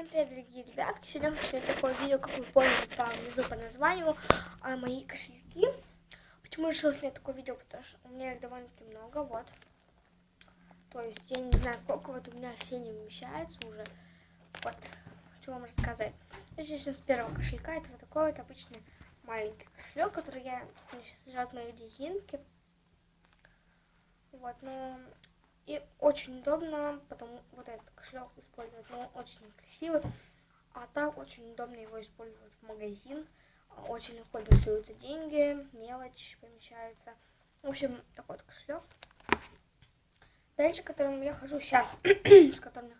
привет, дорогие ребятки! Сегодня я хочу такое видео, как вы поняли внизу по названию, мои кошельки. Почему решила снять такое видео? Потому что у меня их довольно-таки много, вот. То есть я не знаю сколько, вот у меня все не вмещается уже. Вот, хочу вам рассказать. Начнем с первого кошелька. Это вот такой вот обычный маленький кошелек, который сейчас лежат мои резинки. Вот, ну и очень удобно, потому вот этот кошелек использовать, но он очень красивый. А так очень удобно его использовать в магазин. Очень легко достаются деньги, мелочь помещается. В общем, такой вот кошелек. Дальше, которым я хожу сейчас, с которым я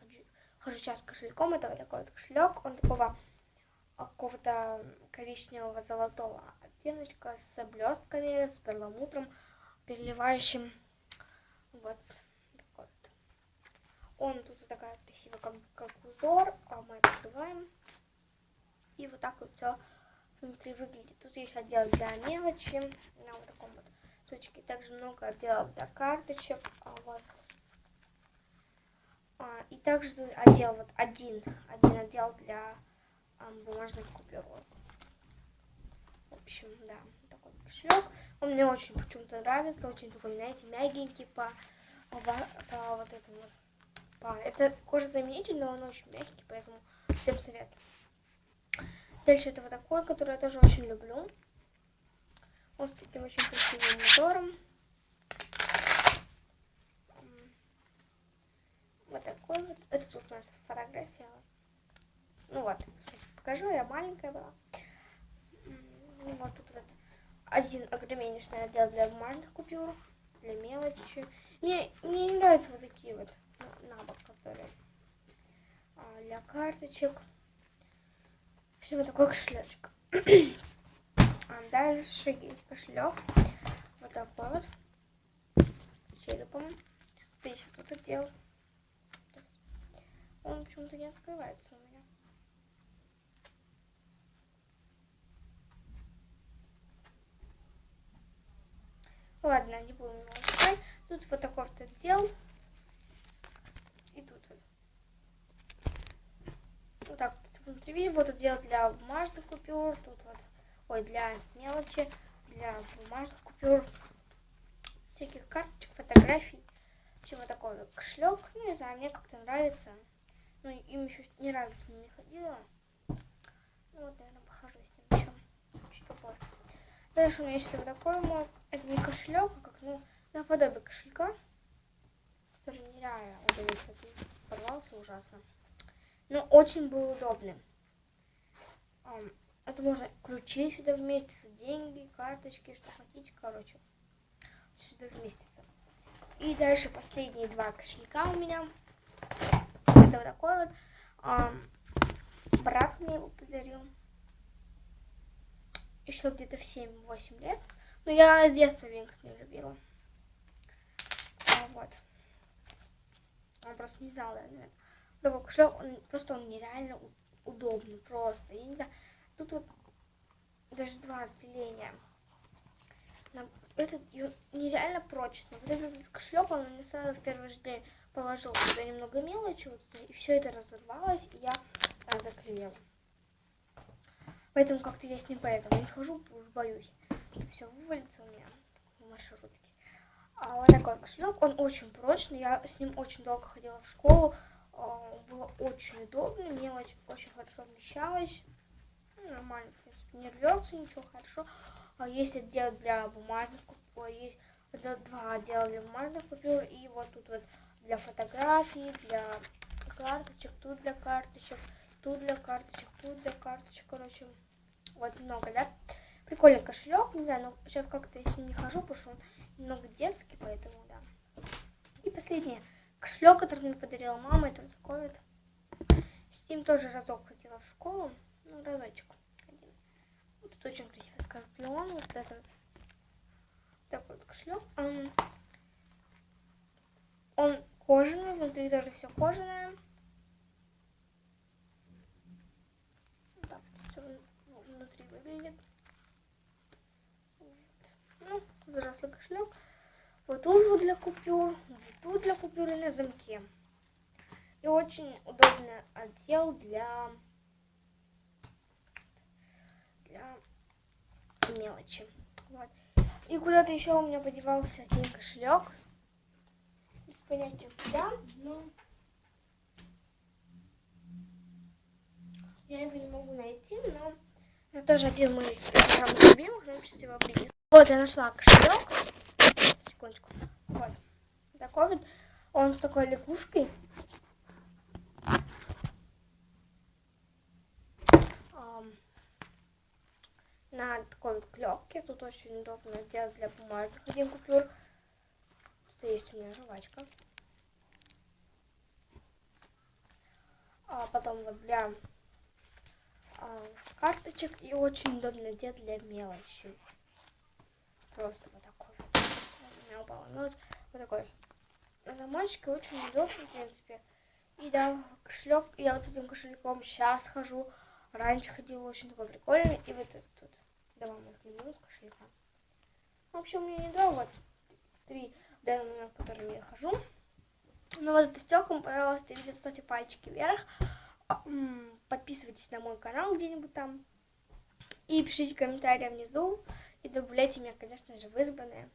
хожу сейчас кошельком, это вот такой вот кошелек. Он такого какого-то коричневого золотого оттеночка с блестками, с перламутром, переливающим. Вот такой вот. Он тут вот такая красивая, как узор, а мы открываем. И вот так вот все внутри выглядит. Тут есть отдел для мелочи, на вот таком вот штучке. Также много отделов для карточек. И также тут отдел, вот один отдел для бумажных купюр. В общем, да, такой кошелек. Он мне очень почему-то нравится, очень такой, знаете, мягенький вот этому. Это кожезаменитель, но он очень мягкий, поэтому всем советую. Дальше это вот такой, который я тоже очень люблю. Он с таким очень красивым мотором. Вот такой вот. Это тут у нас фотография. Ну вот, сейчас покажу, я маленькая была. Вот тут вот один огромнейший отдел для бумажных купюр, для мелочи. Мне не нравятся вот такие вот набор, которые для карточек. В общем, вот такой кошелечек. Дальше есть кошелек. Вот такой вот. С черепом. Здесь вот тут отдел. Он почему-то не открывается у меня. Ладно, не будем его открывать. Тут вот такой вот отдел. И тут вот. Вот так вот внутри. Вот отдел для бумажных купюр. Тут вот. Ой, для мелочи. Для бумажных купюр. Всяких карточек, фотографий. Всего такой вот кошелек. Ну, не знаю, мне как-то нравится. Ну, им еще ни разу с ним не ходила. Ну, вот, наверное, похожу с ним еще чуть попозже. Дальше у меня есть вот такой мой. Это не кошелек, а как, ну, наподобие кошелька. Который нереально удалось. Порвался ужасно. Но очень был удобным. Это можно ключи сюда вместиться, деньги, карточки, что хотите, короче. Сюда вместится. И дальше последние два кошелька у меня. Это вот такой вот. Брат мне его подарил. Еще где-то в 7-8 лет. Но я с детства Винкс не любила. Вот. Он просто не знал, наверное. Такой кошелек, он нереально удобный. Просто. Я не знаю. Тут вот даже два отделения. Этот нереально прочный. Вот этот кошелек, он мне сразу в первый же день положил сюда немного мелочи, вот, и все это разорвалось, и я заклеила. Поэтому как-то я с ним поэтому не хожу, боюсь, что все вывалится у меня в маршрутке. Вот такой кошелек, он очень прочный, я с ним очень долго ходила в школу, было очень удобно, мелочь очень хорошо вмещалась, нормально, в принципе, не рвется ничего, хорошо. Есть отдел для бумажных купюр, есть два отдела для бумажных купюр, и вот тут вот для фотографий, для карточек, тут для карточек, тут для карточек, тут для карточек, короче, вот много, да? Прикольный кошелек, не знаю, но сейчас как-то я с ним не хожу, потому что он немного детский, поэтому, да. И последний кошелек, который мне подарила мама, это вот такой вот. С ним тоже разок ходила в школу, ну, разочек. Вот тут очень красивый скорпион, вот это вот. Такой вот кошелек. Он кожаный, внутри тоже все кожаное. Вот так вот все внутри выглядит. Вот. Ну, взрослый кошелек. Вот тут вот для купюр, вот тут для купюр и на замке. И И очень удобный отдел для мелочи. Вот. И куда-то еще у меня подевался один кошелек. Без понятия куда, но я его не могу найти, но это тоже один мой самых любимых, но сейчас его принесу. Вот, я нашла кошелек. Секундочку. Вот. Такой вот. Он с такой лягушкой. На такой вот клепке. Тут очень удобно делать для бумажных 1 купюр. Тут есть у меня жвачка. А потом вот для карточек. И очень удобно делать для мелочи. Просто вот такой вот. У меня упала мелочь. Вот такой. На замочке очень удобно, в принципе. И да, кошелек. Я вот с этим кошельком сейчас хожу. Раньше ходила очень такой прикольный. И вот этот тут. Два моих любимых кошелька. В общем, у меня не два, вот 3 в данный момент, с которыми я хожу. Ну вот это все. Кому понравилось это видео, ставьте пальчики вверх. Подписывайтесь на мой канал где-нибудь там. И пишите комментарии внизу. И добавляйте меня, конечно же, в избранные.